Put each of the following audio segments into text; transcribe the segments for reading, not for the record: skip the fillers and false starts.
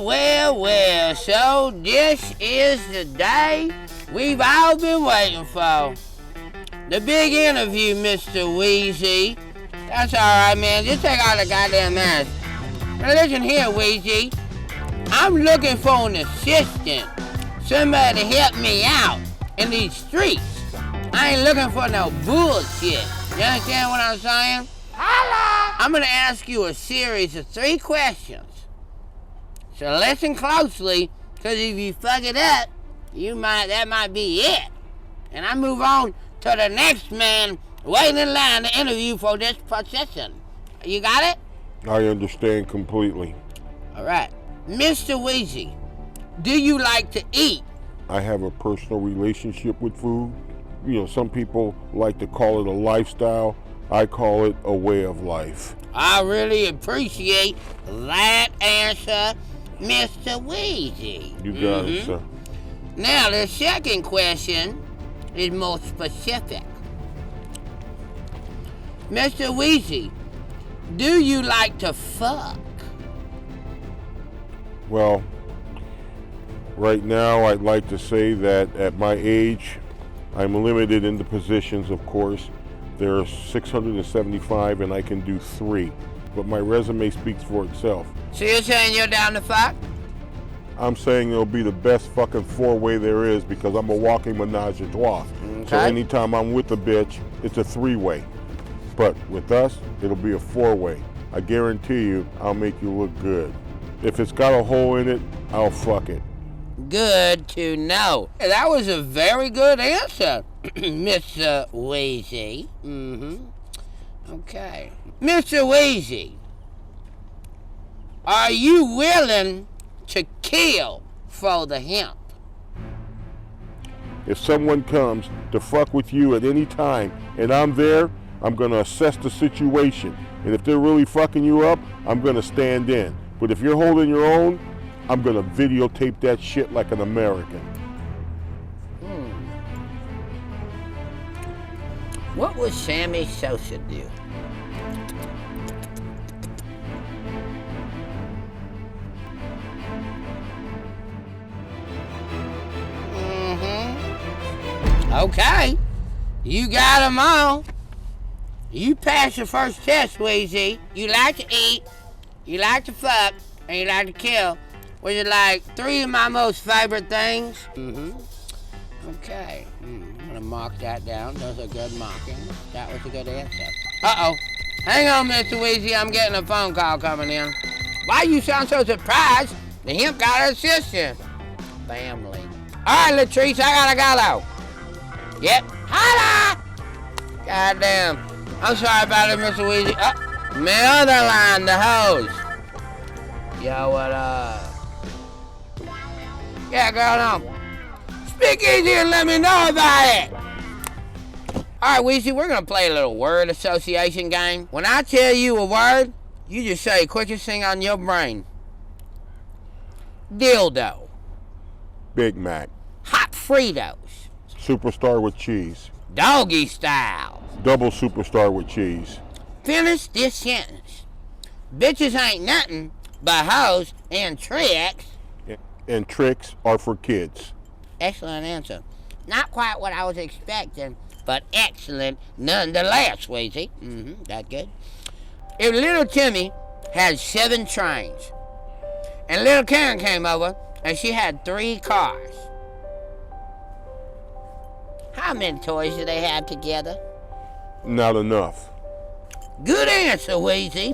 Well, so this is the day we've all been waiting for. The big interview, Mr. Weezy. That's all right, man. Just take out the goddamn mask. Now listen here, Weezy. I'm looking for an assistant. Somebody to help me out in these streets. I ain't looking for no bullshit. You understand what I'm saying? Hello. I'm gonna ask you a series of 3 questions. So listen closely, because if you fuck it up, that might be it. And I move on to the next man waiting in line to interview for this position. You got it? I understand completely. All right. Mr. Weezy, do you like to eat? I have a personal relationship with food. You know, some people like to call it a lifestyle. I call it a way of life. I really appreciate that answer, Mr. Weezy. You got it, sir. Now, the second question is more specific. Mr. Weezy, do you like to fuck? Well, right now I'd like to say that at my age, I'm limited in the positions, of course. There are 675 and I can do 3. But my resume speaks for itself. So you're saying you're down to fuck? I'm saying it'll be the best fucking 4-way there is because I'm a walking menage a trois. Okay. So anytime I'm with a bitch, it's a 3-way. But with us, it'll be a 4-way. I guarantee you, I'll make you look good. If it's got a hole in it, I'll fuck it. Good to know. That was a very good answer, Mr. Weezy. Okay. Mr. Weezy, are you willing to kill for the hemp? If someone comes to fuck with you at any time and I'm there, I'm gonna assess the situation. And if they're really fucking you up, I'm gonna stand in. But if you're holding your own, I'm gonna videotape that shit like an American. What would Sammy Sosa do? Okay, you got them all. You passed your first test, Weezy. You like to eat, you like to fuck, and you like to kill, which is like 3 of my most favorite things. Okay, I'm gonna mark that down. That's a good marking. That was a good answer. Uh-oh. Hang on, Mr. Weezy. I'm getting a phone call coming in. Why you sound so surprised? The hemp got her assistant. Family. All right, Latrice, I gotta go. Yep. Holla! Goddamn. I'm sorry about it, Mr. Weezy. Oh, my other line, the hose. Yo, what up? Yeah, going on. Speak easy and let me know about it. All right, Weezy, we're gonna play a little word association game. When I tell you a word, you just say quickest thing on your brain. Dildo. Big Mac. Hot Fritos. Superstar with cheese. Doggy style. Double superstar with cheese. Finish this sentence. Bitches ain't nothing but hoes and tricks. And tricks are for kids. Excellent answer. Not quite what I was expecting, but excellent nonetheless, Weezy. That's good. If little Timmy had 7 trains, and little Karen came over, and she had 3 cars, how many toys do they have together? Not enough. Good answer, Weezy.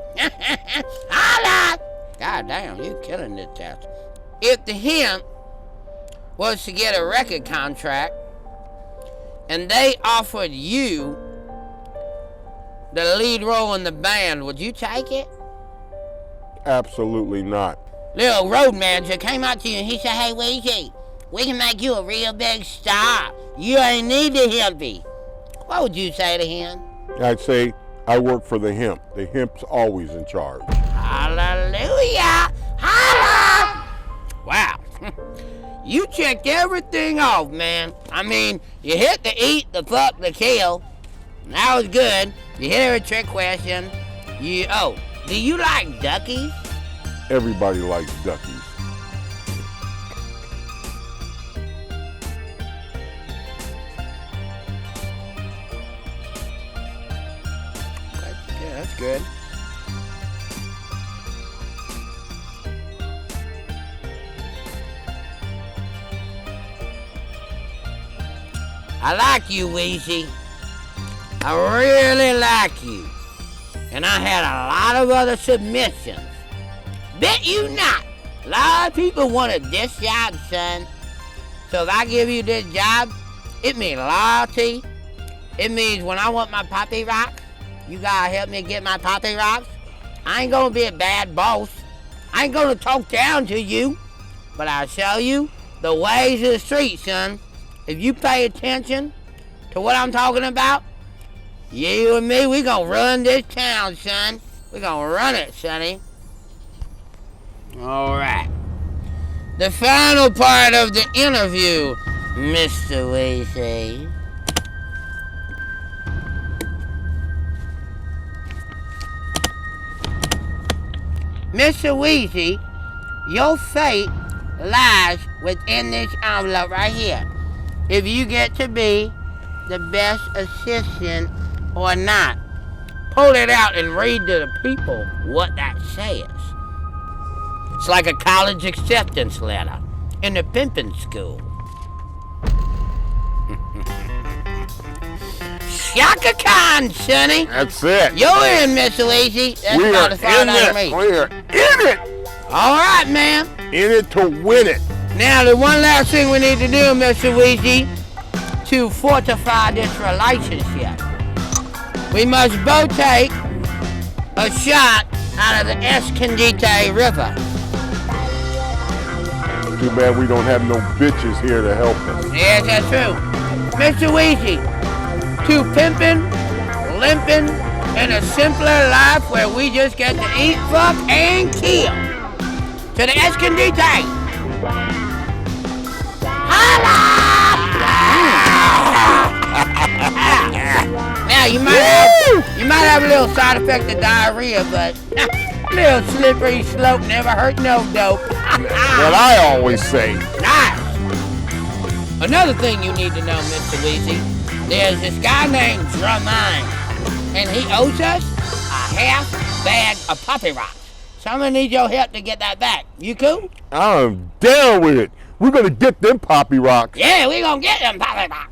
Holla! God damn, you killing this test. If the hemp was to get a record contract and they offered you the lead role in the band, would you take it? Absolutely not. Little road manager came out to you and he said, hey, Weezy, we can make you a real big star. You ain't need the hempy. What would you say to him? I'd say I work for the hemp. The hemp's always in charge. Hallelujah! Holla! Wow. You checked everything off, man. I mean, you hit the eat, the fuck, the kill. That was good. You hit every trick question. Do you like duckies? Everybody likes duckies. I like you, Weezy. I really like you. And I had a lot of other submissions. Bet you not. A lot of people wanted this job, son. So if I give you this job, it means loyalty. It means when I want my poppy rocks, you gotta help me get my poppy rocks. I ain't gonna be a bad boss. I ain't gonna talk down to you. But I'll show you the ways of the street, son. If you pay attention to what I'm talking about, you and me, we gonna run this town, son. We gonna run it, sonny. All right. The final part of the interview, Mr. Weezy. Mr. Weezy, your fate lies within this envelope right here. If you get to be the best assistant or not. Pull it out and read to the people what that says. It's like a college acceptance letter in the pimping school. Shaka Khan, sonny. That's it. You're in, Mr. Weezy. That's We about are as far in as it. me. We are in it. All right, man. In it to win it. Now, the one last thing we need to do, Mr. Weezy, to fortify this relationship, we must both take a shot out of the Escondite River. Too bad we don't have no bitches here to help us. Yes, that's true. Mr. Weezy, to pimping, limping, and a simpler life where we just get to eat, fuck, and kill. To the Escondite. Holla! Now you might have a little side effect of diarrhea, but a little slippery slope never hurt no dope. What I always say. Nice. Another thing you need to know, Mr. Weezy, there's this guy named Crouppen, and he owes us a half bag of poppy rocks. So I'm gonna need your help to get that back. You cool? I'm down with it. We're gonna get them poppy rocks. Yeah, we gonna get them poppy rocks.